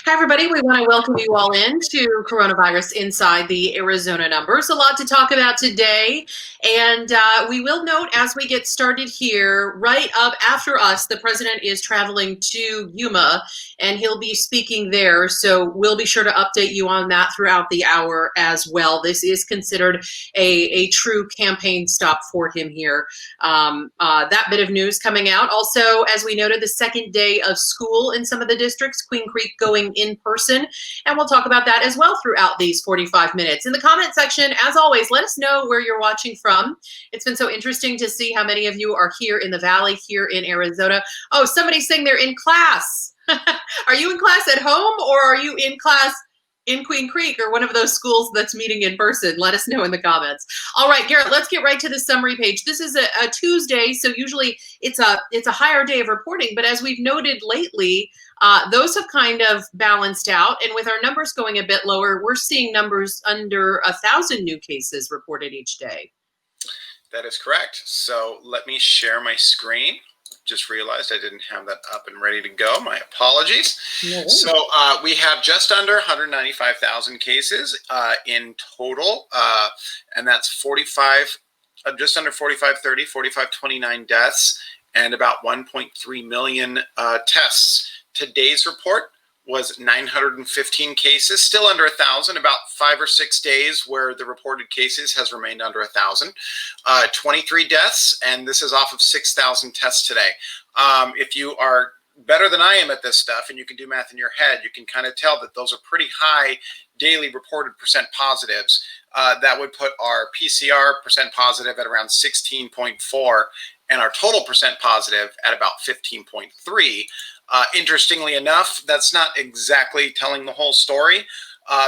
Hi, everybody. We want to welcome you all in to Coronavirus Inside the Arizona Numbers. A lot to talk about today. And we will note as we get started here, right up after us, the president is traveling to Yuma and he'll be speaking there. So we'll be sure to update you on that throughout the hour as well. This is considered a true campaign stop for him here. That bit of news coming out. Also, as we noted, the second day of school in some of the districts, Queen Creek going in person, and we'll talk about that as well throughout these 45 minutes. In the comment section, as always, let us know where you're watching from. It's been so interesting to see how many of you are here in the Valley, here in Arizona. Oh, somebody's saying they're in class. Are you in class at home, or are you in class in Queen Creek or one of those schools that's meeting in person? Let us know in the comments. All right, Garrett, let's get right to the summary page. This is a Tuesday, so usually it's a higher day of reporting, but as we've noted lately, those have kind of balanced out, and with our numbers going a bit lower, we're seeing numbers under 1,000 new cases reported each day. That is correct. So let me share my screen. Just realized I didn't have that up and ready to go. My apologies. No. So we have just under 195,000 cases in total, and that's 45, just under 4530, 4529 deaths, and about 1.3 million tests. Today's report was 915 cases, still under 1,000, about 5 or 6 days where the reported cases has remained under 1,000. 23 deaths, and this is off of 6,000 tests today. If you are better than I am at this stuff, and you can do math in your head, you can kind of tell that those are pretty high daily reported percent positives. That would put our PCR percent positive at around 16.4, and our total percent positive at about 15.3. Interestingly enough, that's not exactly telling the whole story.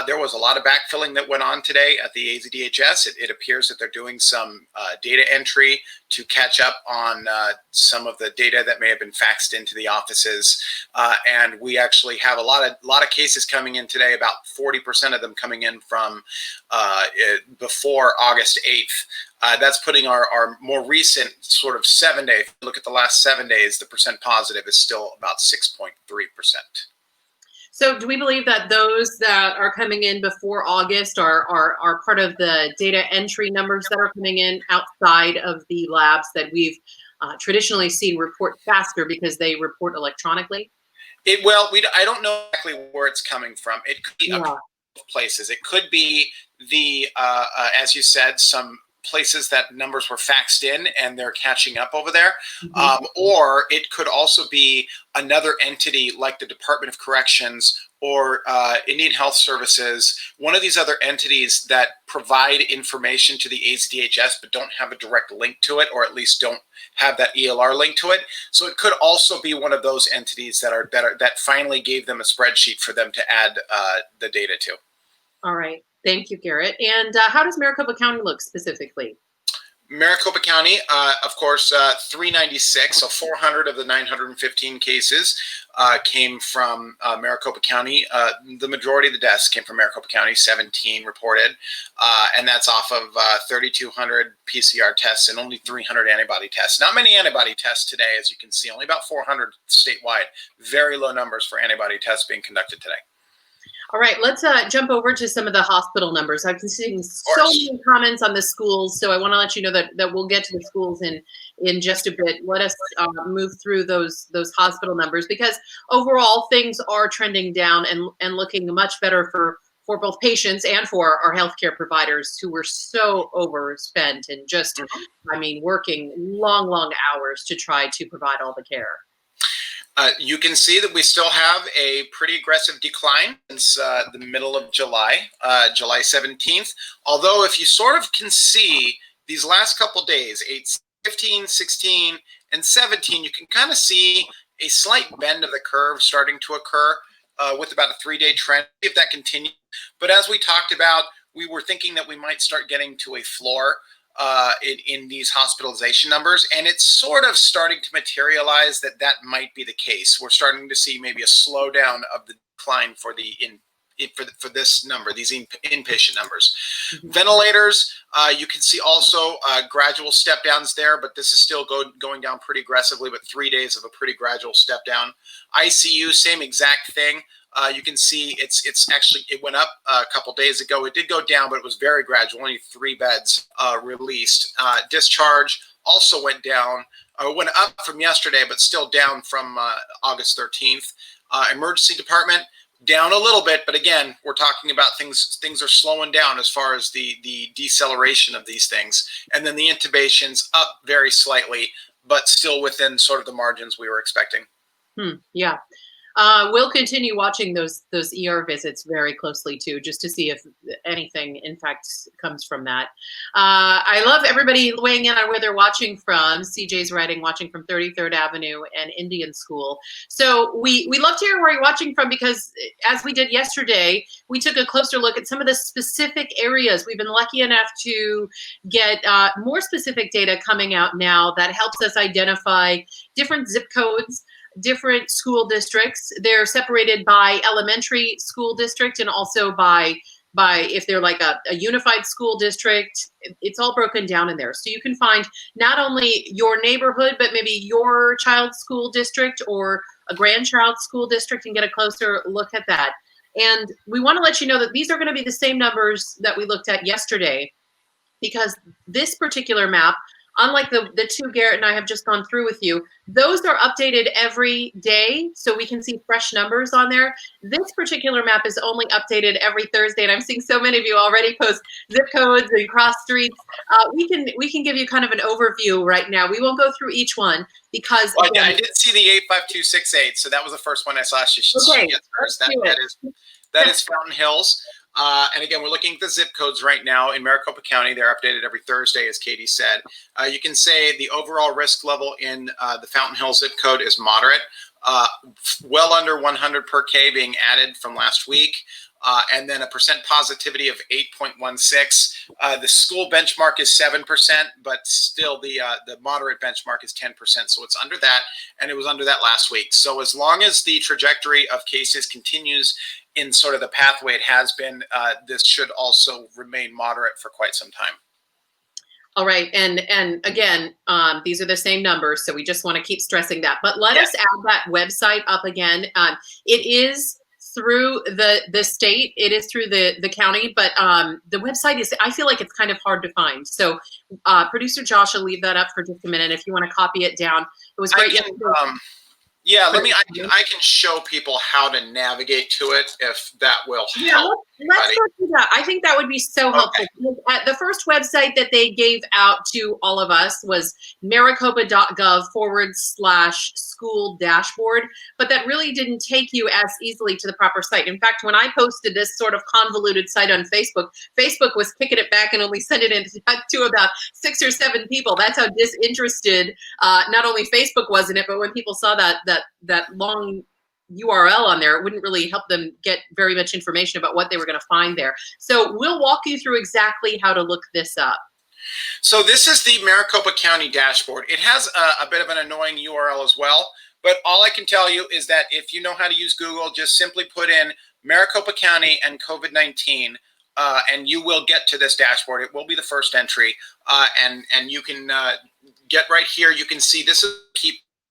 There was a lot of backfilling that went on today at the AZDHS. It appears that they're doing some data entry to catch up on some of the data that may have been faxed into the offices. And we actually have a lot of cases coming in today, about 40% of them coming in from before August 8th. That's putting our more recent sort of 7 day, if you look at the last 7 days, the percent positive is still about 6.3%. So do we believe that those that are coming in before August are part of the data entry numbers that are coming in outside of the labs that we've traditionally seen report faster because they report electronically? I don't know exactly where it's coming from. It could be a couple of places. It could be the, as you said, some places that numbers were faxed in and they're catching up over there. Or it could also be another entity like the Department of Corrections or Indian Health Services, one of these other entities that provide information to the AZDHS but don't have a direct link to it, or at least don't have that ELR link to it. So it could also be one of those entities that finally gave them a spreadsheet for them to add the data to. All right. Thank you, Garrett. And how does Maricopa County look specifically? Maricopa County, of course, 396, so 400 of the 915 cases came from Maricopa County. The majority of the deaths came from Maricopa County, 17 reported, and that's off of 3,200 PCR tests and only 300 antibody tests. Not many antibody tests today, as you can see, only about 400 statewide. Very low numbers for antibody tests being conducted today. All right, let's jump over to some of the hospital numbers. I've been seeing so many comments on the schools, so I want to let you know that we'll get to the schools in just a bit. Let us move through those hospital numbers, because overall things are trending down and looking much better for both patients and for our healthcare providers who were so overspent and just, I mean, working long hours to try to provide all the care. You can see that we still have a pretty aggressive decline since the middle of July, July 17th. Although if you sort of can see these last couple days, 15, 16, and 17, you can kind of see a slight bend of the curve starting to occur with about a 3-day trend, if that continues. But as we talked about, we were thinking that we might start getting to a floor in these hospitalization numbers, and it's sort of starting to materialize that might be the case. We're starting to see maybe a slowdown of the decline for for this number, these inpatient numbers. Ventilators, you can see also gradual step downs there, but this is still going down pretty aggressively, but 3 days of a pretty gradual step down. ICU, same exact thing. You can see it's actually, it went up a couple days ago. It did go down, but it was very gradual. Only 3 beds released. Discharge also went down. Went up from yesterday, but still down from August 13th. Emergency department down a little bit, but again, we're talking about things are slowing down as far as the deceleration of these things. And then the intubations up very slightly, but still within sort of the margins we were expecting. Yeah. We'll continue watching those ER visits very closely too, just to see if anything, in fact, comes from that. I love everybody weighing in on where they're watching from. CJ's writing, watching from 33rd Avenue and Indian School. So we love to hear where you're watching from, because as we did yesterday, we took a closer look at some of the specific areas. We've been lucky enough to get more specific data coming out now that helps us identify different zip codes, different school districts. They're separated by elementary school district and also by if they're like a unified school district. It's all broken down in there. So you can find not only your neighborhood, but maybe your child's school district or a grandchild's school district, and get a closer look at that. And we want to let you know that these are going to be the same numbers that we looked at yesterday, because this particular map, unlike the two Garrett and I have just gone through with you, those are updated every day, so we can see fresh numbers on there. This particular map is only updated every Thursday, and I'm seeing so many of you already post zip codes and cross streets. We can give you kind of an overview right now. We won't go through each one because I did see the 85268, so that was the first one I saw. Okay, that is Fountain Hills. And again, we're looking at the zip codes right now in Maricopa County. They're updated every Thursday, as Katie said. You can say the overall risk level in the Fountain Hills zip code is moderate, well under 100 per K being added from last week. And then a percent positivity of 8.16. The school benchmark is 7%, but still the moderate benchmark is 10%. So it's under that, and it was under that last week. So as long as the trajectory of cases continues in sort of the pathway it has been, this should also remain moderate for quite some time. All right, and again, these are the same numbers, so we just want to keep stressing that. But let us add that website up again. It is through the state, it is through the county, but the website is, I feel like it's kind of hard to find. So producer Josh will leave that up for just a minute if you want to copy it down. It was great. Yeah, I can show people how to navigate to it if that will help. Let's go through that. I think that would be so helpful. The first website that they gave out to all of us was maricopa.gov/school dashboard, but that really didn't take you as easily to the proper site. In fact, when I posted this sort of convoluted site on Facebook, Facebook was kicking it back and only sent it in to about 6 or 7 people. That's how disinterested not only Facebook was in it, but when people saw that long URL on there, it wouldn't really help them get very much information about what they were going to find there. So we'll walk you through exactly how to look this up. So this is the Maricopa County dashboard. It has a bit of an annoying URL as well, but all I can tell you is that if you know how to use Google, just simply put in Maricopa County and COVID-19, and you will get to this dashboard. It will be the first entry, and you can get right here. You can see this is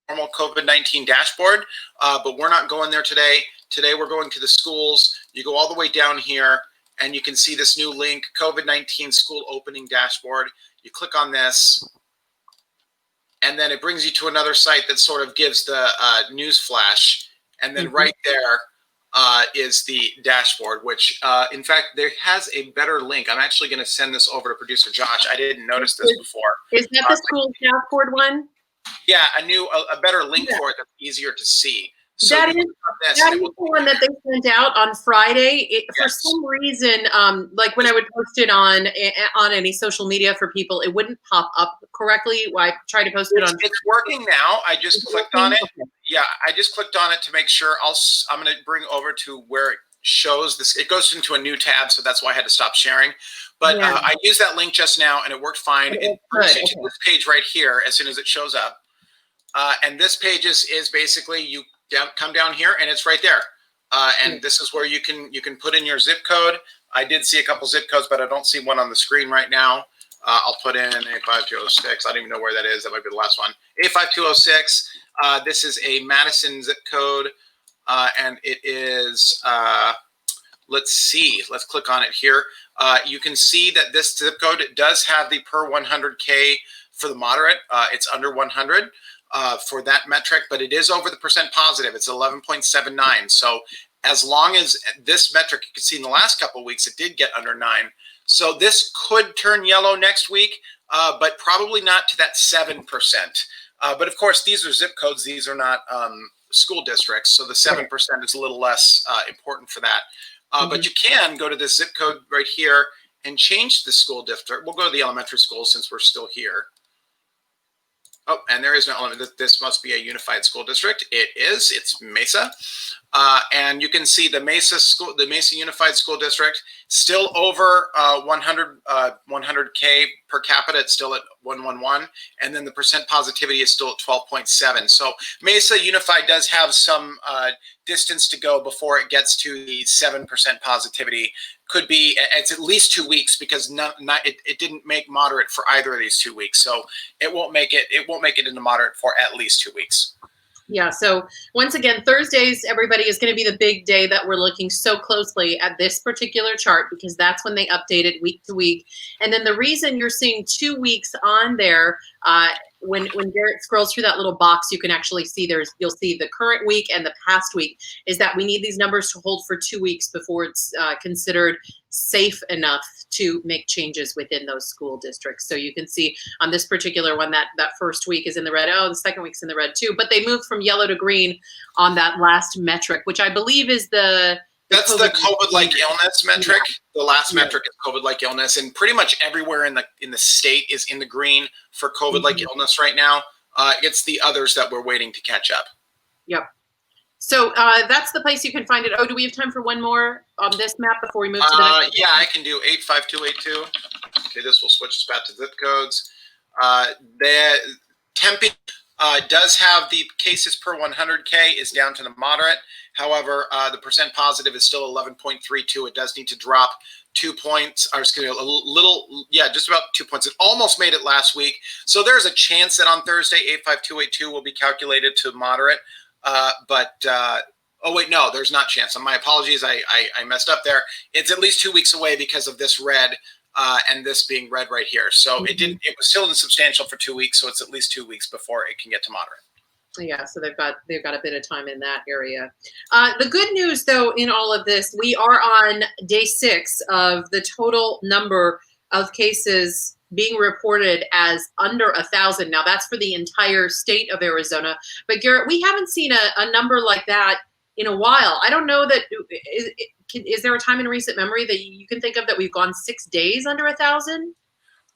normal COVID-19 dashboard, but we're not going there today. Today we're going to the schools. You go all the way down here and you can see this new link, COVID-19 school opening dashboard. You click on this and then it brings you to another site that sort of gives the news flash. And then right there is the dashboard, which in fact, there has a better link. I'm actually going to send this over to producer Josh. I didn't notice this before. Is that the school dashboard one? Yeah, a better link for it that's easier to see. So that is the one that they sent out on Friday. For some reason, like when I would post it on any social media for people, it wouldn't pop up correctly. I tried to post it on. It's working now. I just clicked on it. Okay. Yeah, I just clicked on it to make sure. I'm going to bring over to where it shows this. It goes into a new tab, so that's why I had to stop sharing. But I used that link just now, and it worked fine. It brings you to this page right here as soon as it shows up. And this page is basically you come down here and it's right there. And this is where you can put in your zip code. I did see a couple zip codes, but I don't see one on the screen right now. I'll put in 85206. I don't even know where that is. That might be the last one. 85206. This is a Madison zip code. and it is, let's see, let's click on it here. You can see that this zip code does have the per 100K for the moderate. It's under 100 for that metric, but it is over the percent positive. It's 11.79. So as long as this metric, you can see in the last couple of weeks, it did get under 9. So this could turn yellow next week, but probably not to that 7%. But of course, these are zip codes. These are not school districts. So the 7% is a little less important for that. But you can go to this zip code right here and change the school district. We'll go to the elementary school since we're still here. Oh, and there is no element. This must be a unified school district. It is. It's Mesa. And you can see the Mesa Unified School District still over 100K per capita. It's still at 111, and then the percent positivity is still at 12.7. So Mesa Unified does have some distance to go before it gets to the 7% positivity. Could be, it's at least 2 weeks because it didn't make moderate for either of these 2 weeks. So it won't make it into moderate for at least 2 weeks. Yeah, so once again, Thursdays, everybody, is going to be the big day that we're looking so closely at this particular chart because that's when they update it week to week. And then the reason you're seeing 2 weeks on there, when Garrett scrolls through that little box, you can actually see you'll see the current week and the past week, is that we need these numbers to hold for 2 weeks before it's considered safe enough to make changes within those school districts. So you can see on this particular one that first week is in the red. Oh, the second week's in the red too. But they moved from yellow to green on that last metric, which I believe is that's the COVID-like illness metric. Yeah. The last metric is COVID-like illness, and pretty much everywhere in the state is in the green for COVID-like illness right now. It's the others that we're waiting to catch up. Yep. So that's the place you can find it. Oh, do we have time for one more on this map before we move to the next? Yeah, I can do 85282. Okay, this will switch us back to zip codes. The Tempe does have the cases per 100K is down to the moderate. However, the percent positive is still 11.32. It does need to drop 2 points, or excuse me, just about 2 points. It almost made it last week. So there's a chance that on Thursday, 85282 will be calculated to moderate. Oh wait, no, there's not chance. My apologies, I messed up there. It's at least 2 weeks away because of this red and this being red right here. So it was still insubstantial for 2 weeks. So it's at least 2 weeks before it can get to moderate. Yeah, so they've got a bit of time in that area. The good news, though, in all of this, we are on day 6 of the total number of cases being reported as under 1,000. Now, that's for the entire state of Arizona. But Garrett, we haven't seen a number like that in a while. I don't know that is there a time in recent memory that you can think of that we've gone 6 days under 1,000?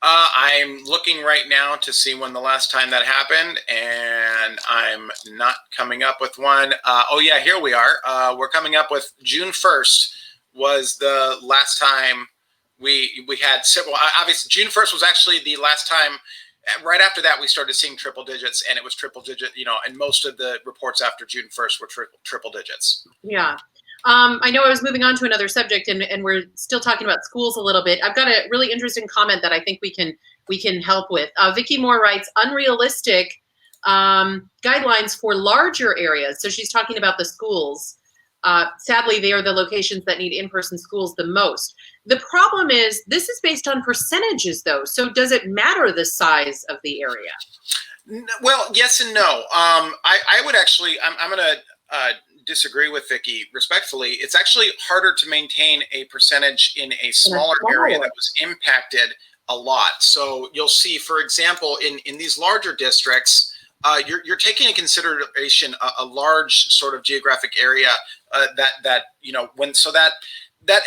I'm looking right now to see when the last time that happened, and I'm not coming up with one. Oh yeah, here we are. We're coming up with June 1st was the last time we had. Well, obviously June 1st was actually the last time. Right after that, we started seeing triple digits, and it was triple digit. And most of the reports after June 1st were triple digits. Yeah. I know I was moving on to another subject, and we're still talking about schools a little bit. I've got a really interesting comment that I think we can help with. Vicky Moore writes, unrealistic guidelines for larger areas. So she's talking about the schools. Sadly, they are the locations that need in-person schools the most. The problem is this is based on percentages, though. So does it matter the size of the area? Well, yes and no. I would actually, I'm going to disagree with Vicky respectfully. It's actually harder to maintain a percentage in a smaller area that was impacted a lot. So you'll see, for example, in these larger districts, you're taking into consideration a large sort of geographic area that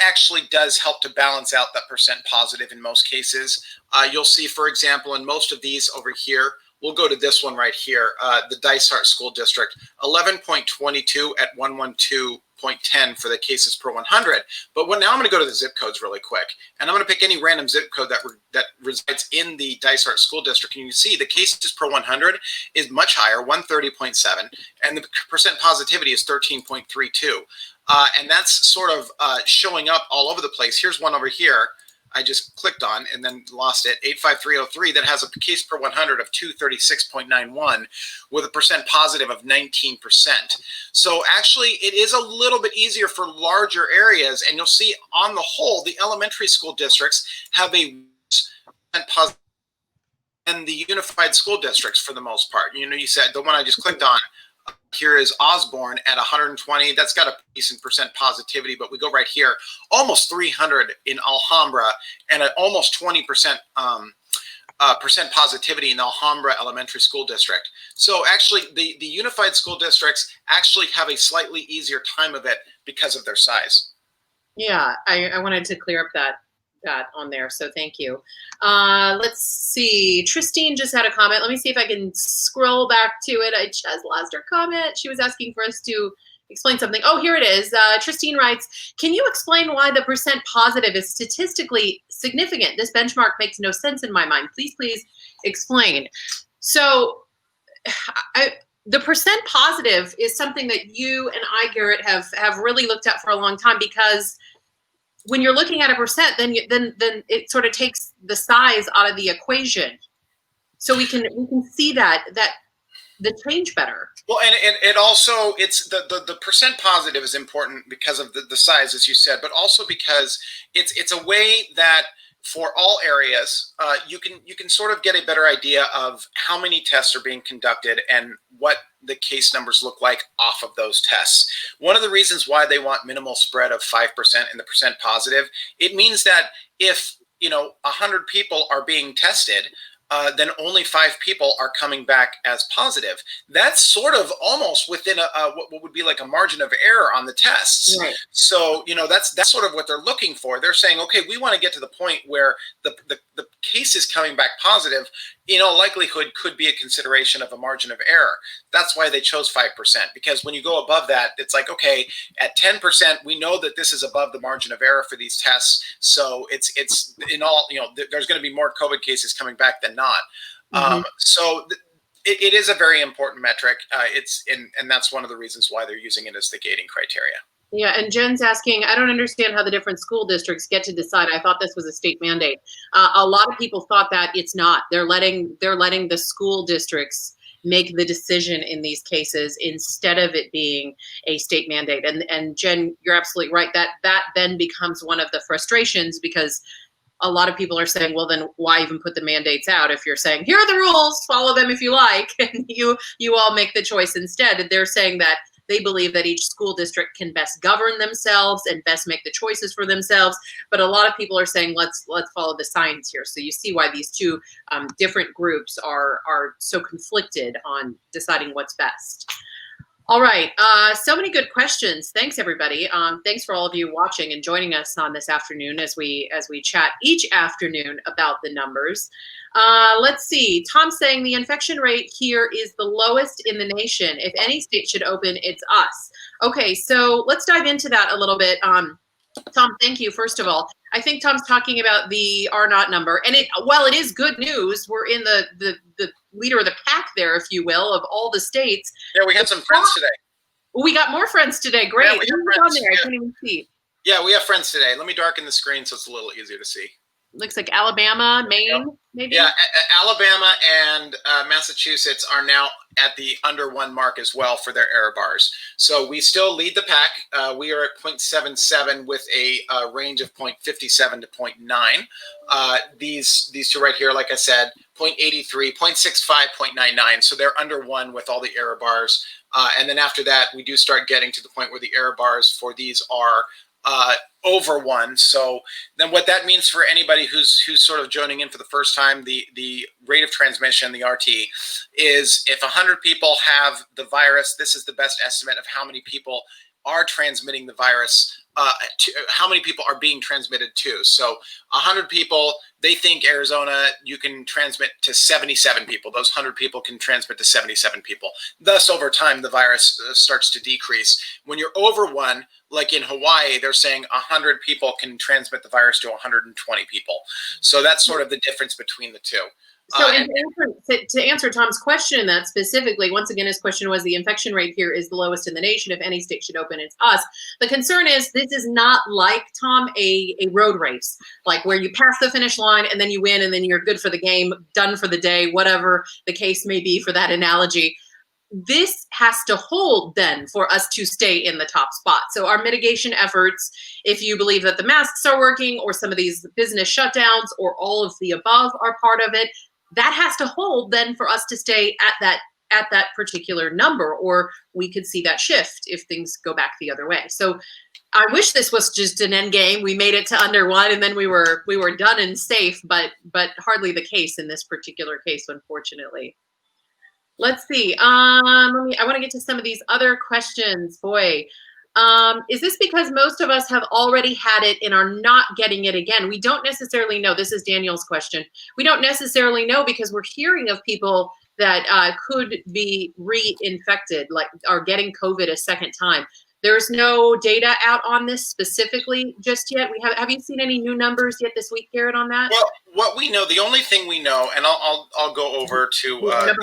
actually does help to balance out that percent positive in most cases. You'll see, for example, in most of these over here, we'll go to this one right here, the Dysart School District, 11.22 at 112.10 for the cases per 100. But now I'm going to go to the zip codes really quick, and I'm going to pick any random zip code that resides in the Dysart School District, and you can see the cases per 100 is much higher, 130.7, and the percent positivity is 13.32. And that's sort of showing up all over the place. Here's one over here. I just clicked on and then lost it, 85303, that has a case per 100 of 236.91 with a percent positive of 19%. So actually, it is a little bit easier for larger areas, and you'll see on the whole, the elementary school districts have a positive than the unified school districts for the most part. You know, you said the one I just clicked on here is Osborne at 120. That's got a decent percent positivity, but we go right here, almost 300 in Alhambra, and an almost 20% percent positivity in the Alhambra Elementary School District. So actually, the unified school districts actually have a slightly easier time of it because of their size. Yeah, I wanted to clear up that on there, so thank you. Let's see, Tristine just had a comment. Let me see if I can scroll back to it. I just lost her comment. She was asking for us to explain something. Oh, here it is. Tristine writes, can you explain why the percent positive is statistically significant? This benchmark makes no sense in my mind. Please explain. So the percent positive is something that you and I, Garrett, have really looked at for a long time, because when you're looking at a percent, then it sort of takes the size out of the equation, so we can see that the change better. Well, and it also, it's the percent positive is important because of the size, as you said, but also because it's a way that for all areas, you can sort of get a better idea of how many tests are being conducted and what the case numbers look like off of those tests. One of the reasons why they want minimal spread of 5% in the percent positive, it means that if 100 people are being tested, then only 5 people are coming back as positive. That's sort of almost within what would be like a margin of error on the tests. Right. So, that's sort of what they're looking for. They're saying, okay, we want to get to the point where the cases coming back positive, in all likelihood, could be a consideration of a margin of error. That's why they chose 5%, because when you go above that, it's like, okay, at 10%, we know that this is above the margin of error for these tests. So it's in all, there's going to be more COVID cases coming back than not. So it is a very important metric. And that's one of the reasons why they're using it as the gating criteria. Yeah, and Jen's asking, I don't understand how the different school districts get to decide. I thought this was a state mandate. A lot of people thought that it's not. They're letting the school districts make the decision in these cases instead of it being a state mandate. And Jen, you're absolutely right. That then becomes one of the frustrations, because a lot of people are saying, well, then why even put the mandates out if you're saying, here are the rules, follow them if you like, and you all make the choice instead. And they're saying that they believe that each school district can best govern themselves and best make the choices for themselves. But a lot of people are saying, let's follow the science here. So you see why these two different groups are so conflicted on deciding what's best. All right, so many good questions. Thanks, everybody. Thanks for all of you watching and joining us on this afternoon as we chat each afternoon about the numbers. Let's see. Tom's saying the infection rate here is the lowest in the nation. If any state should open, it's us. Okay, so let's dive into that a little bit. Tom, thank you, first of all. I think Tom's talking about the R0 number. And while it is good news, we're in the leader of the pack there, if you will, of all the states. Yeah, we had some friends today. We got more friends today. Great. Yeah, we have friends. There? I can't even see. Yeah, we have friends today. Let me darken the screen so it's a little easier to see. Looks like Alabama, Maine, maybe? Yeah, Alabama and Massachusetts are now at the under 1 mark as well for their error bars. So we still lead the pack. We are at 0.77 with a range of 0.57 to 0.9. These two right here, like I said, 0.83, 0.65, 0.99. So they're under 1 with all the error bars. And then after that, we do start getting to the point where the error bars for these are over 1. So then what that means for anybody who's sort of joining in for the first time, the rate of transmission, the RT, is if 100 people have the virus, this is the best estimate of how many people are transmitting the virus, how many people are being transmitted to. So 100 people, they think Arizona, you can transmit to 77 people. Those 100 people can transmit to 77 people. Thus, over time, the virus starts to decrease. When you're over 1, like in Hawaii, they're saying 100 people can transmit the virus to 120 people. So that's sort of the difference between the two. So to answer Tom's question, that specifically, once again, his question was the infection rate here is the lowest in the nation. If any state should open, it's us. The concern is this is not like, Tom, a road race, like where you pass the finish line and then you win and then you're good for the game, done for the day, whatever the case may be for that analogy. This has to hold then for us to stay in the top spot. So our mitigation efforts, if you believe that the masks are working or some of these business shutdowns or all of the above are part of it, that has to hold then for us to stay at that particular number, or we could see that shift if things go back the other way. So I wish this was just an end game. We made it to under 1 and then we were done and safe, but hardly the case in this particular case, unfortunately. Let's see. I want to get to some of these other questions. Boy, is this because most of us have already had it and are not getting it again? We don't necessarily know. This is Daniel's question. We don't necessarily know because we're hearing of people that could be reinfected, like are getting COVID a second time. There's no data out on this specifically just yet. Have you seen any new numbers yet this week, Garrett, on that? Well, what we know, the only thing we know, and I'll go over to the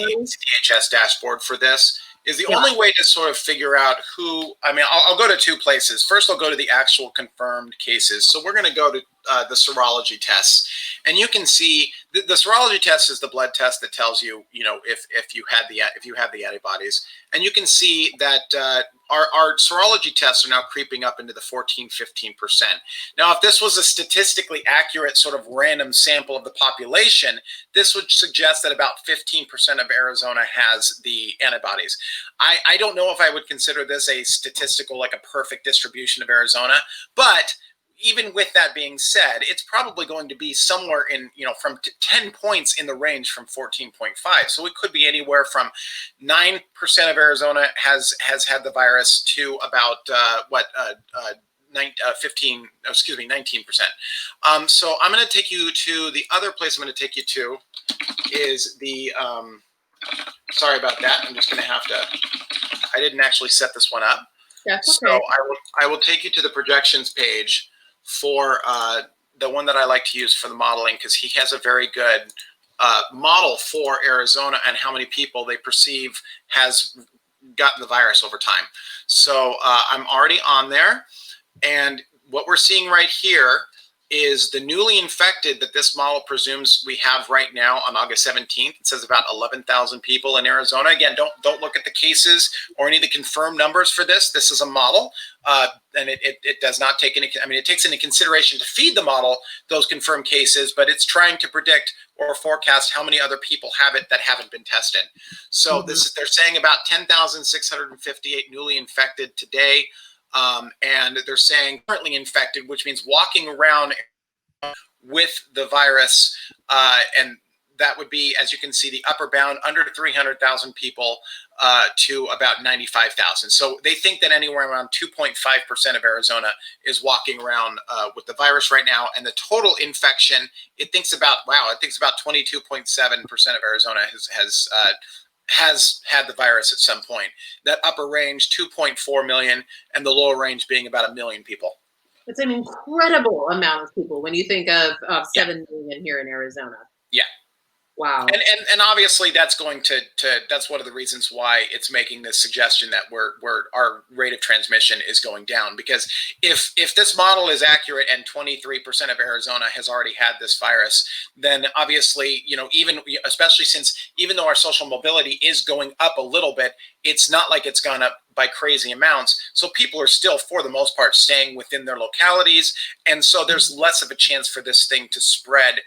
DHS dashboard for this, is the only way to sort of figure out who, I mean, I'll go to 2 places. First, I'll go to the actual confirmed cases. So we're going to go to the serology tests. And you can see the serology test is the blood test that tells you, if you have the antibodies. And you can see that our serology tests are now creeping up into the 14–15%. Now, if this was a statistically accurate sort of random sample of the population, this would suggest that about 15% of Arizona has the antibodies. I don't know if I would consider this a statistical, like a perfect distribution of Arizona, but even with that being said, it's probably going to be somewhere in, from 10 points in the range from 14.5. So it could be anywhere from 9% of Arizona has had the virus to about 19%. So I'm going to take you to the other place I'm going to take you to is the, sorry about that. I'm just going to have to, I didn't actually set this one up. That's okay. So I will take you to the projections page for the one that I like to use for the modeling, because he has a very good model for Arizona and how many people they perceive has gotten the virus over time. So I'm already on there. And what we're seeing right here is the newly infected that this model presumes we have right now on August 17th. It says about 11,000 people in Arizona. Again, don't look at the cases or any of the confirmed numbers for this. This is a model, and it does not take any, I mean, it takes into consideration to feed the model those confirmed cases, but it's trying to predict or forecast how many other people have it that haven't been tested. So this is, they're saying about 10,658 newly infected today. And they're saying currently infected, which means walking around with the virus. And that would be, as you can see, the upper bound under 300,000 people to about 95,000. So they think that anywhere around 2.5% of Arizona is walking around with the virus right now. And the total infection, it thinks about 22.7% of Arizona has had the virus at some point. That upper range, 2.4 million, and the lower range being about 1 million people. It's an incredible amount of people when you think of 7 million here in Arizona. Yeah. Wow. And obviously that's going to that's one of the reasons why it's making this suggestion that our rate of transmission is going down, because if this model is accurate and 23% of Arizona has already had this virus, then obviously, especially since even though our social mobility is going up a little bit, it's not like it's gone up by crazy amounts. So people are still, for the most part, staying within their localities. And so there's less of a chance for this thing to spread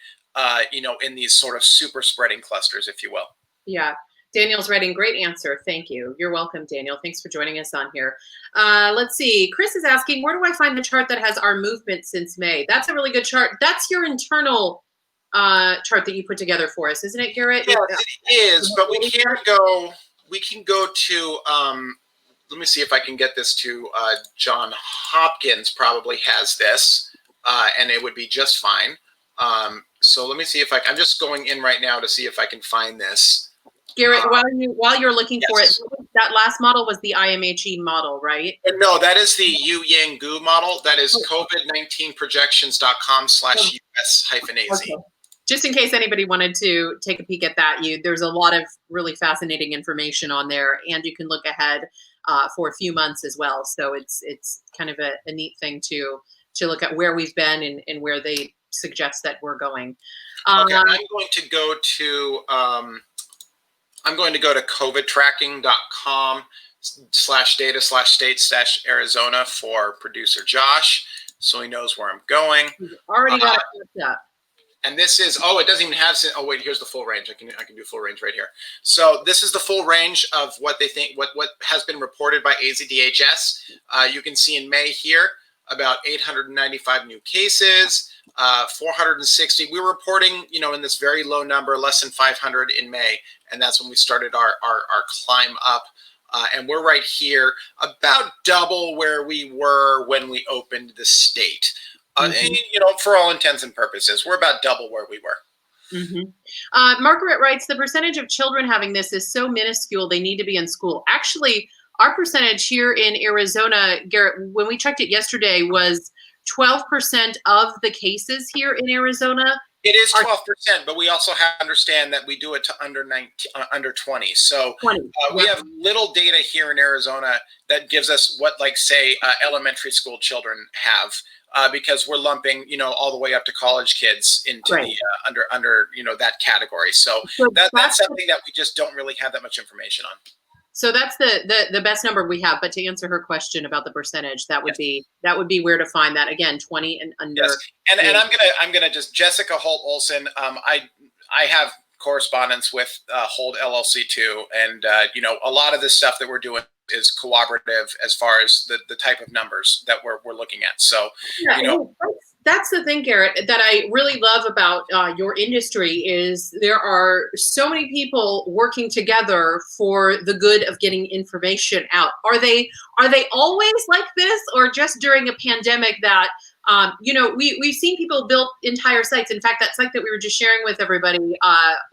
in these sort of super spreading clusters, if you will. Yeah. Daniel's writing, great answer. Thank you. You're welcome, Daniel. Thanks for joining us on here. Let's see. Chris is asking, where do I find the chart that has our movement since May? That's a really good chart. That's your internal chart that you put together for us, isn't it, Garrett? Yeah, it is, but we can go to, let me see if I can get this to John Hopkins probably has this, and it would be just fine. So let me see if I'm just going in right now to see if I can find this. Garrett, while you're looking for it, that last model was the IMHE model, right? No, that is the Yu Yang Gu model. That is COVID19 Projections.com/US-AZ. Okay. just in case anybody wanted to take a peek at that, there's a lot of really fascinating information on there, and you can look ahead for a few months as well. So it's kind of a neat thing to look at where we've been and where they suggest that we're going. Okay, I'm going to go to covidtracking.com/data/state/Arizona for producer Josh, so he knows where I'm going. Already got it looked up. And this is, oh, it doesn't even have, oh wait, here's the full range. I can do full range right here. So this is the full range of what they think, what has been reported by AZDHS. You can see in May here, about 895 new cases, 460. We were reporting, in this very low number, less than 500 in May. And that's when we started our climb up. And we're right here, about double where we were when we opened the state. And, for all intents and purposes, we're about double where we were. Margaret writes, the percentage of children having this is so minuscule, they need to be in school. Actually, our percentage here in Arizona, Garrett, when we checked it yesterday, was 12% of the cases here in Arizona. It is 12%, but we also have to understand that we do it to under 20. So 20, we have little data here in Arizona that gives us what, like, say, elementary school children have. Because we're lumping, all the way up to college kids into the under that category. So that's something that we just don't really have that much information on. So that's the best number we have. But to answer her question about the percentage, that would be where to find that. Again, 20 and under. Yes. And I'm gonna just Jessica Holt Olson. I have correspondence with Hold LLC too, and a lot of this stuff that we're doing is cooperative as far as the type of numbers that we're looking at. So, that's the thing, Garrett, that I really love about your industry is there are so many people working together for the good of getting information out. Are they always like this, or just during a pandemic that we've seen people build entire sites. In fact, that site that we were just sharing with everybody,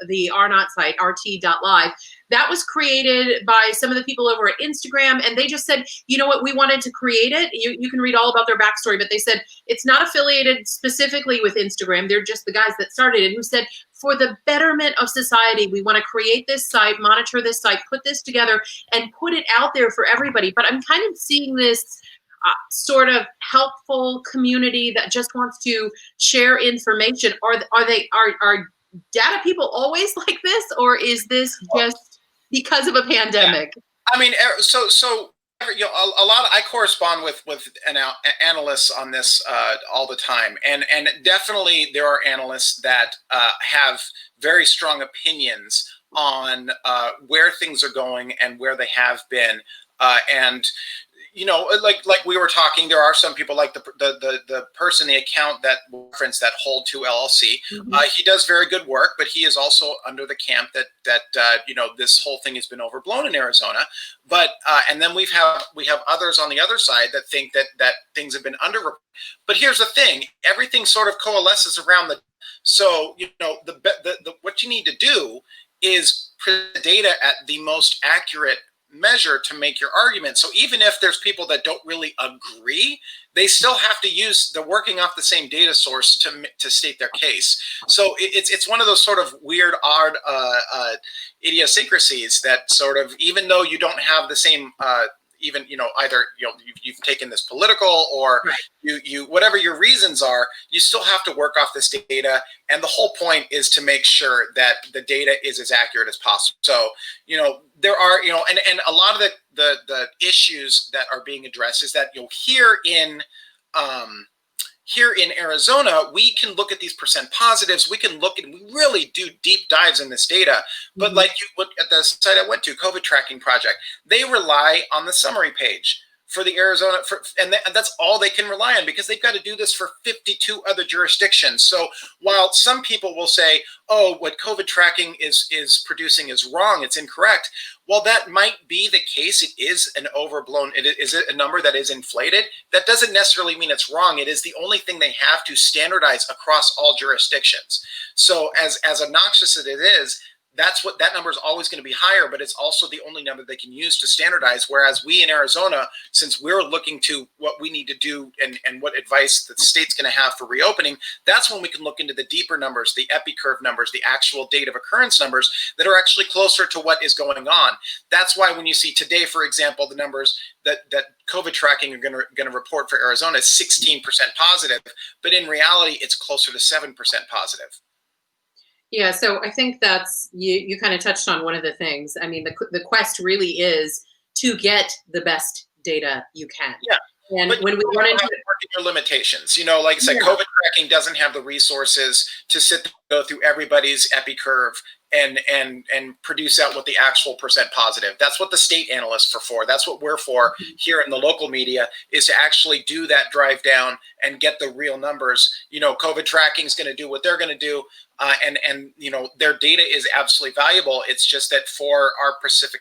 the RNOT site, rt.live, that was created by some of the people over at Instagram. And they just said, you know what, we wanted to create it. You can read all about their backstory, but they said it's not affiliated specifically with Instagram. They're just the guys that started it, who said, for the betterment of society, we want to create this site, monitor this site, put this together, and put it out there for everybody. But I'm kind of seeing this sort of helpful community that just wants to share information. Are data people always like this, or is this just because of a pandemic? Yeah. I mean, so a lot. I correspond with analysts on this all the time, and definitely there are analysts that have very strong opinions on where things are going and where they have been, and. Like we were talking, there are some people like the person, the account that referenced that Hold 2 LLC. He does very good work, but he is also under the camp that this whole thing has been overblown in Arizona. But and then we have others on the other side that think that things have been under. But here's the thing: everything sort of coalesces around the. So what you need to do is put the data at the most accurate measure to make your argument. So even if there's people that don't really agree, they still have to use, they're working off the same data source to state their case. So it's one of those sort of weird, odd idiosyncrasies that sort of, even though you don't have the same either you've taken this political or you whatever your reasons are, you still have to work off this data, and the whole point is to make sure that the data is as accurate as possible. So there are and a lot of the issues that are being addressed is that here in Arizona, we can look at these percent positives. We can look and we really do deep dives in this data. But like you look at the site I went to, COVID Tracking Project, they rely on the summary page for the Arizona, and that's all they can rely on, because they've got to do this for 52 other jurisdictions. So while some people will say, oh, what COVID tracking is producing is wrong, it's incorrect. While that might be the case, it is an overblown, it is a number that is inflated. That doesn't necessarily mean it's wrong. It is the only thing they have to standardize across all jurisdictions. So as obnoxious as it is, that number is always going to be higher, but it's also the only number they can use to standardize. Whereas we in Arizona, since we're looking to what we need to do and what advice the state's going to have for reopening, that's when we can look into the deeper numbers, the epi curve numbers, the actual date of occurrence numbers that are actually closer to what is going on. That's why when you see today, for example, the numbers that COVID tracking are going to report for Arizona is 16% positive, but in reality, it's closer to 7% positive. Yeah, so I think that's, you kind of touched on one of the things. I mean, the quest really is to get the best data you can. Yeah. And but when we run into your limitations, like I said, yeah. COVID tracking doesn't have the resources to go through everybody's epi curve and produce out what the actual percent positive. That's what the state analysts are for. That's what we're for here in the local media, is to actually do that drive down and get the real numbers. COVID tracking is going to do what they're going to do. And their data is absolutely valuable. It's just that for our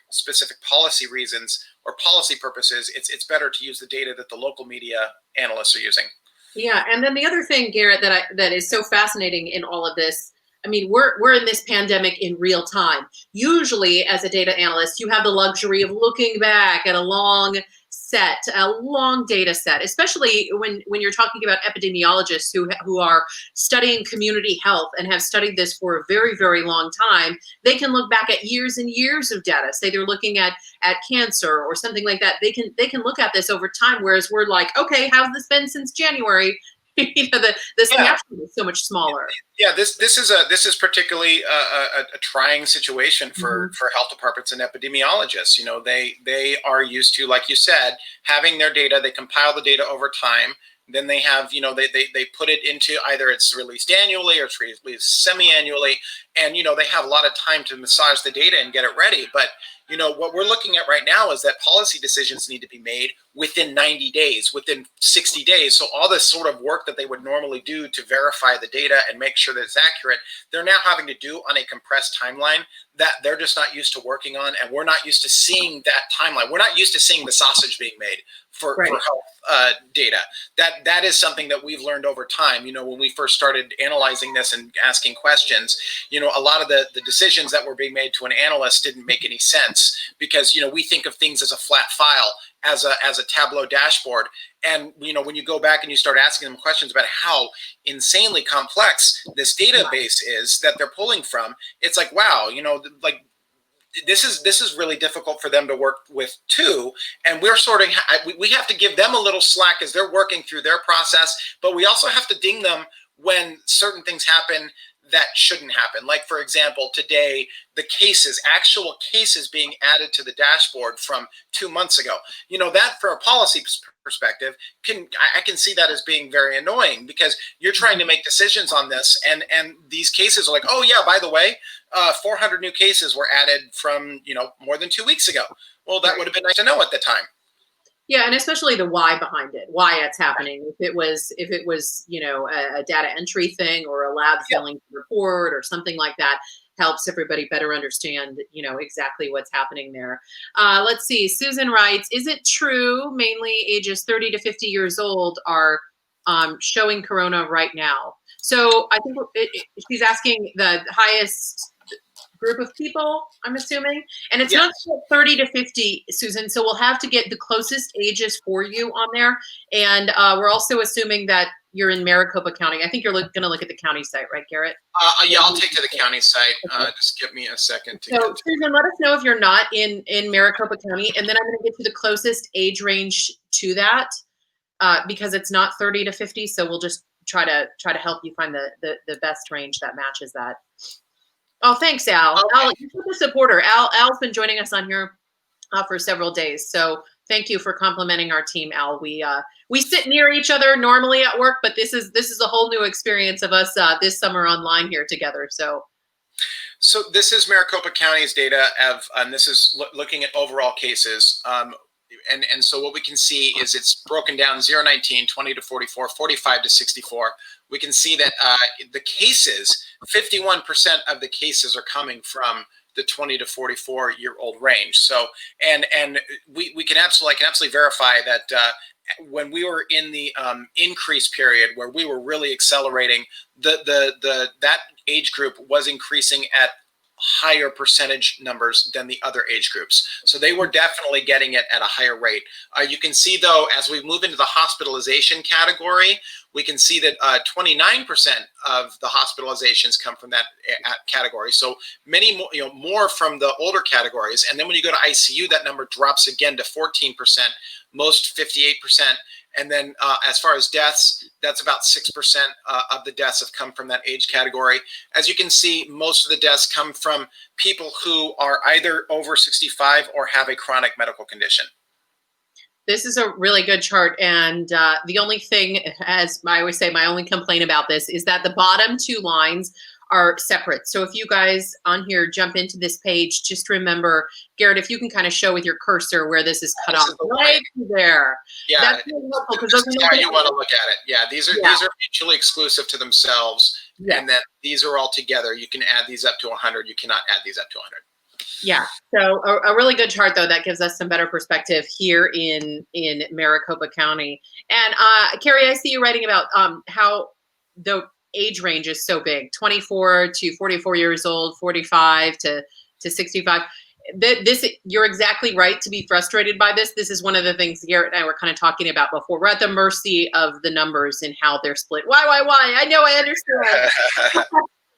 specific policy reasons or policy purposes, it's better to use the data that the local media analysts are using. Yeah, and then the other thing, Garrett, that is so fascinating in all of this, I mean, we're in this pandemic in real time. Usually, as a data analyst, you have the luxury of looking back at a long data set, especially when you're talking about epidemiologists who are studying community health and have studied this for a very, very long time. They can look back at years and years of data. Say they're looking at cancer or something like that. They can look at this over time, whereas we're like, okay, how's this been since January? The snapshot is so much smaller. Yeah, this is particularly a trying situation for health departments and epidemiologists. They are used to, like you said, having their data. They compile the data over time. Then they have, they put it into either it's released annually or it's released semi-annually, and they have a lot of time to massage the data and get it ready. But what we're looking at right now is that policy decisions need to be made within 90 days, within 60 days. So all this sort of work that they would normally do to verify the data and make sure that it's accurate, they're now having to do on a compressed timeline that they're just not used to working on. And we're not used to seeing that timeline. We're not used to seeing the sausage being made for health data. That is something that we've learned over time. When we first started analyzing this and asking questions, a lot of the decisions that were being made to an analyst didn't make any sense because, we think of things as a flat file, as a Tableau dashboard. And, when you go back and you start asking them questions about how insanely complex this database is that they're pulling from, it's like, wow, like, this is really difficult for them to work with too. And we're we have to give them a little slack as they're working through their process, but we also have to ding them when certain things happen that shouldn't happen. Like, for example, today, the actual cases being added to the dashboard from 2 months ago. That for a policy perspective, I can see that as being very annoying because you're trying to make decisions on this and these cases are like, oh yeah, by the way, 400 new cases were added from, more than 2 weeks ago. Well, that would have been nice to know at the time. Yeah, and especially the why behind it, why it's happening. If it was, a data entry thing or a lab failing to report or something like that, helps everybody better understand, exactly what's happening there. Let's see. Susan writes, is it true mainly ages 30 to 50 years old are showing corona right now? So I think she's asking the highest group of people, I'm assuming. And it's not 30 to 50, Susan. So we'll have to get the closest ages for you on there. And we're also assuming that you're in Maricopa County. I think you're going to look at the county site, right, Garrett? Yeah, I'll take to the county site. Okay. Just give me a second. So Susan, let us know if you're not in Maricopa County. And then I'm going to get you the closest age range to that because it's not 30 to 50. So we'll just try to help you find the best range that matches that. Oh, thanks, Al. Okay. Al, you're such a supporter. Al's been joining us on here for several days. So thank you for complimenting our team, Al. We sit near each other normally at work, but this is a whole new experience of us this summer online here together. So this is Maricopa County's data, and this is looking at overall cases. And so what we can see is it's broken down 0-19, 20 to 44, 45 to 64. We can see that the cases, 51% of the cases are coming from the 20 to 44-year-old range. So, and we can absolutely, I can absolutely verify that when we were in the increase period where we were really accelerating, that age group was increasing at higher percentage numbers than the other age groups. So they were definitely getting it at a higher rate. You can see, though, as we move into the hospitalization category, we can see that 29% of the hospitalizations come from that category. So many more, more from the older categories. And then when you go to ICU, that number drops again to 14%, most 58%. And then as far as deaths, that's about 6% of the deaths have come from that age category. As you can see, most of the deaths come from people who are either over 65 or have a chronic medical condition. This is a really good chart. And the only thing, as I always say, my only complaint about this is that the bottom two lines are separate. So if you guys on here jump into this page, just remember, Garrett, if you can kind of show with your cursor where this is cut off right there. Yeah, that's really helpful, because this is how you want to look at it. Yeah, these are mutually exclusive to themselves, and then these are all together. You can add these up to 100. You cannot add these up to 100. Yeah, so a really good chart, though, that gives us some better perspective here in Maricopa County. And Carrie, I see you writing about how the age range is so big: 24 to 44 years old, 45 to 65. This, you're exactly right to be frustrated by this. This is one of the things Garrett and I were kind of talking about before. We're at the mercy of the numbers and how they're split. Why? I know, I understand.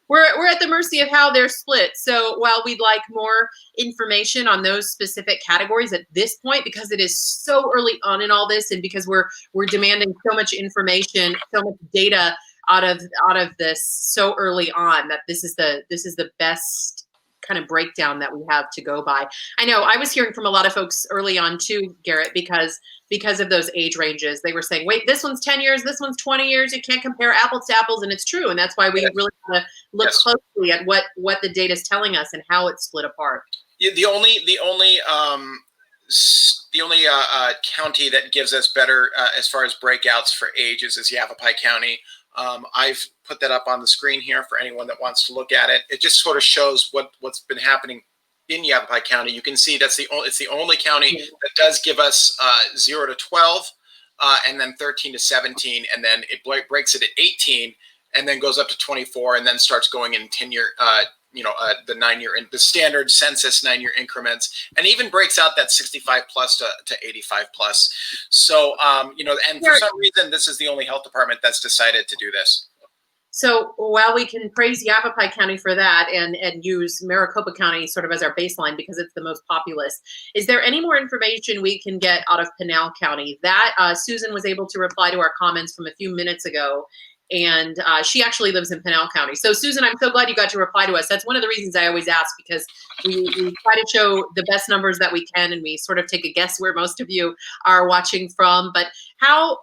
We're at the mercy of how they're split. So while we'd like more information on those specific categories at this point, because it is so early on in all this, and because we're demanding so much information, so much data out of this so early on, that this is the best kind of breakdown that we have to go by. I know I was hearing from a lot of folks early on too, Garrett, because of those age ranges. They were saying, wait, this one's 10 years, this one's 20 years. You can't compare apples to apples, and it's true. And that's why we really want to look closely at what the data is telling us and how it's split apart. The only county that gives us better as far as breakouts for ages is Yavapai County. I've put that up on the screen here for anyone that wants to look at it. It just sort of shows what's been happening in Yavapai County. You can see it's the only county that does give us 0 to 12, and then 13 to 17, and then it breaks it at 18, and then goes up to 24, and then starts going in 10-year, the 9-year, the standard census 9-year increments, and even breaks out that 65 plus to 85 plus. So, and for some reason, this is the only health department that's decided to do this. So while we can praise Yavapai County for that and use Maricopa County sort of as our baseline because it's the most populous, is there any more information we can get out of Pinal County? That Susan was able to reply to our comments from a few minutes ago, and she actually lives in Pinal County. So Susan, I'm so glad you got to reply to us. That's one of the reasons I always ask, because we try to show the best numbers that we can, and we sort of take a guess where most of you are watching from. But how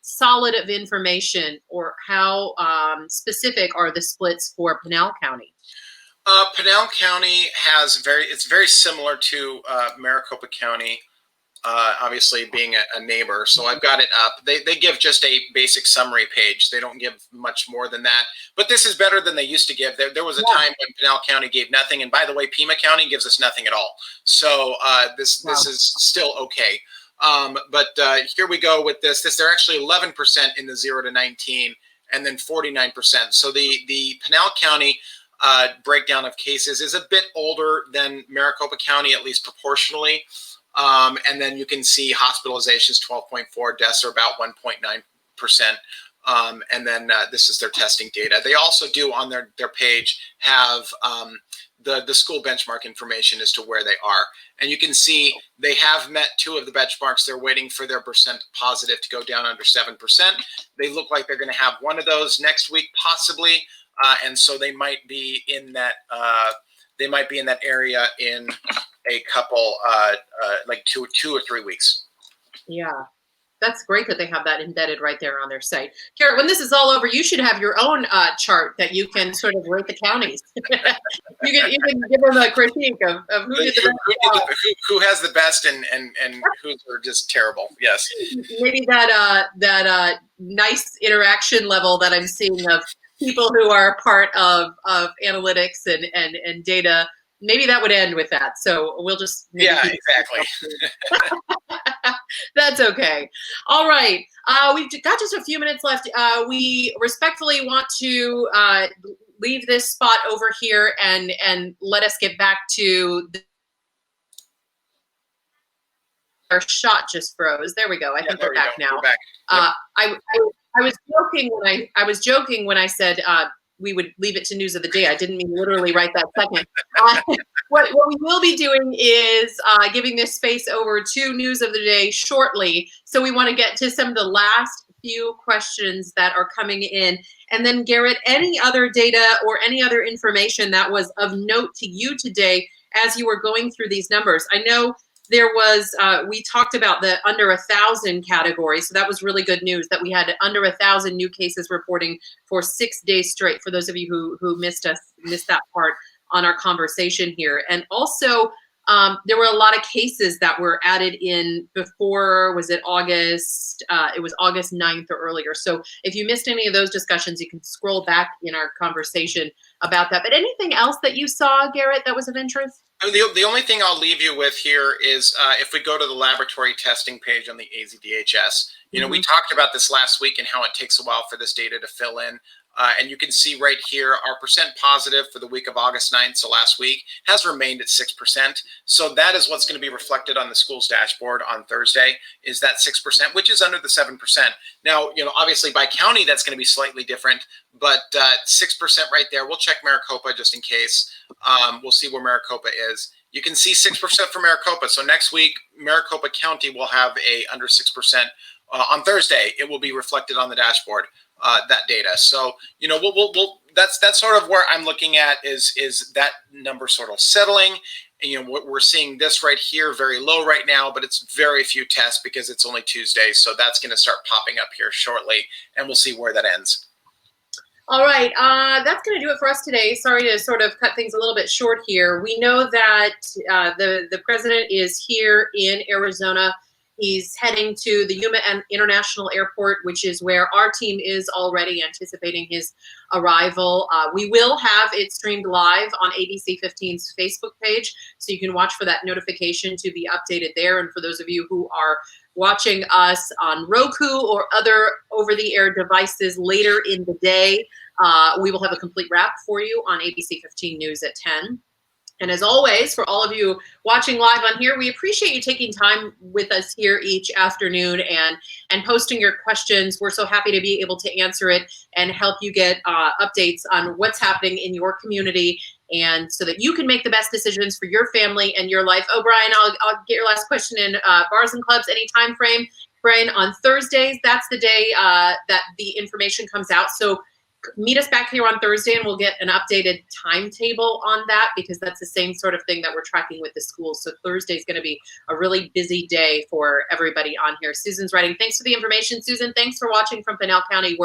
solid of information, or how specific are the splits for Pinal County? Pinal County it's very similar to Maricopa County, obviously being a neighbor. So I've got it up. They give just a basic summary page. They don't give much more than that. But this is better than they used to give. There was a time when Pinal County gave nothing. And by the way, Pima County gives us nothing at all. So this is still okay. But here we go with this. They're actually 11% in the 0 to 19, and then 49%. So the Pinal County breakdown of cases is a bit older than Maricopa County, at least proportionally. And then you can see hospitalizations 12.4, deaths are about 1.9%. And then this is their testing data. They also do on their page have the school benchmark information as to where they are. And you can see they have met 2 of the benchmarks. They're waiting for their percent positive to go down under 7%. They look like they're going to have one of those next week, possibly. And so they might be in that area in a couple, like two or 3 weeks. Yeah. That's great that they have that embedded right there on their site. Garrett, when this is all over, you should have your own chart that you can sort of rate the counties. you can give them a critique of who did the best. Who has the best and who's are just terrible. Yes. Maybe that nice interaction level that I'm seeing of people who are part of analytics and data. Maybe that would end with that. So we'll just exactly. That's okay. All right. We've got just a few minutes left. We respectfully want to leave this spot over here and let us get back to our shot just froze. There we go. I think we're back now. We're back. Yep. I was joking when I said we would leave it to news of the day. I didn't mean literally right that second. What we will be doing is giving this space over to news of the day shortly. So we want to get to some of the last few questions that are coming in. And then Garrett, any other data or any other information that was of note to you today as you were going through these numbers? I know there was, we talked about the under 1,000 category. So that was really good news that we had under 1,000 new cases reporting for 6 days straight, for those of you who missed that part on our conversation here. And also, there were a lot of cases that were added in before, was it August? It was August 9th or earlier. So if you missed any of those discussions, you can scroll back in our conversation about that. But anything else that you saw, Garrett, that was of interest? The only thing I'll leave you with here is if we go to the laboratory testing page on the AZDHS, you know, we talked about this last week and how it takes a while for this data to fill in. And you can see right here, our percent positive for the week of August 9th, so last week, has remained at 6%. So that is what's going to be reflected on the school's dashboard on Thursday, is that 6%, which is under the 7%. Now, you know, obviously by county, that's going to be slightly different, but 6% right there. We'll check Maricopa just in case. We'll see where Maricopa is. You can see 6% for Maricopa. So next week, Maricopa County will have a under 6%. On Thursday, it will be reflected on the dashboard. That data. So, you know, that's sort of where I'm looking at is that number sort of settling. And, you know, we're seeing this right here, very low right now, but it's very few tests because it's only Tuesday. So that's going to start popping up here shortly, and we'll see where that ends. All right, that's going to do it for us today. Sorry to sort of cut things a little bit short here. We know that the president is here in Arizona. He's heading to the Yuma International Airport, which is where our team is already anticipating his arrival. We will have it streamed live on ABC 15's Facebook page, so you can watch for that notification to be updated there. And for those of you who are watching us on Roku or other over-the-air devices later in the day, we will have a complete wrap for you on ABC 15 News at 10. And as always, for all of you watching live on here, we appreciate you taking time with us here each afternoon and posting your questions. We're so happy to be able to answer it and help you get updates on what's happening in your community, and so that you can make the best decisions for your family and your life. Oh, Brian, I'll get your last question in. Bars and clubs, any time frame? Brian, on Thursdays, that's the day that the information comes out. So meet us back here on Thursday and we'll get an updated timetable on that, because that's the same sort of thing that we're tracking with the schools. So Thursday is going to be a really busy day for everybody on here. Susan's writing, thanks for the information, Susan. Thanks for watching from Pinal County.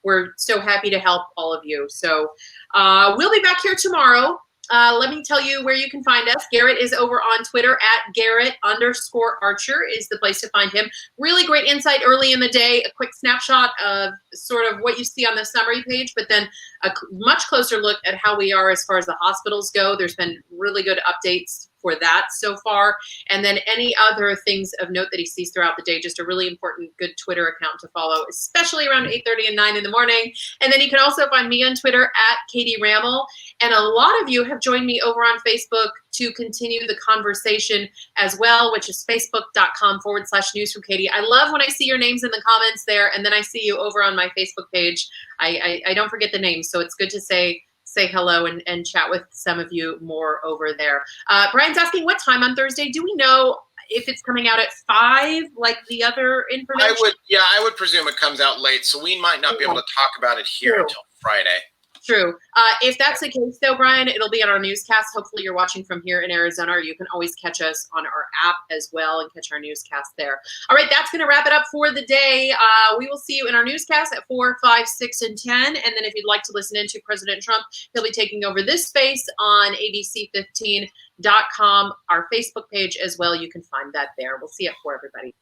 We're so happy to help all of you. So we'll be back here tomorrow. Let me tell you where you can find us. Garrett is over on Twitter at Garrett_Archer is the place to find him. Really great insight early in the day, a quick snapshot of sort of what you see on the summary page, but then a much closer look at how we are as far as the hospitals go. There's been really good updates for that so far. And then any other things of note that he sees throughout the day, just a really important, good Twitter account to follow, especially around 8:30 and 9 in the morning. And then you can also find me on Twitter at Katie Raml. And a lot of you have joined me over on Facebook to continue the conversation as well, which is facebook.com/news from Katie. I love when I see your names in the comments there, and then I see you over on my Facebook page. I don't forget the names, so it's good to say hello and chat with some of you more over there. Brian's asking what time on Thursday. Do we know if it's coming out at 5 like the other information? I would presume it comes out late, so we might not be able to talk about it here until Friday. True. If that's the case, though, Brian, it'll be on our newscast. Hopefully you're watching from here in Arizona, or you can always catch us on our app as well and catch our newscast there. All right, that's going to wrap it up for the day. We will see you in our newscast at 4, 5, 6, and 10. And then if you'd like to listen in to President Trump, he'll be taking over this space on ABC15.com, our Facebook page as well. You can find that there. We'll see you at 4, everybody.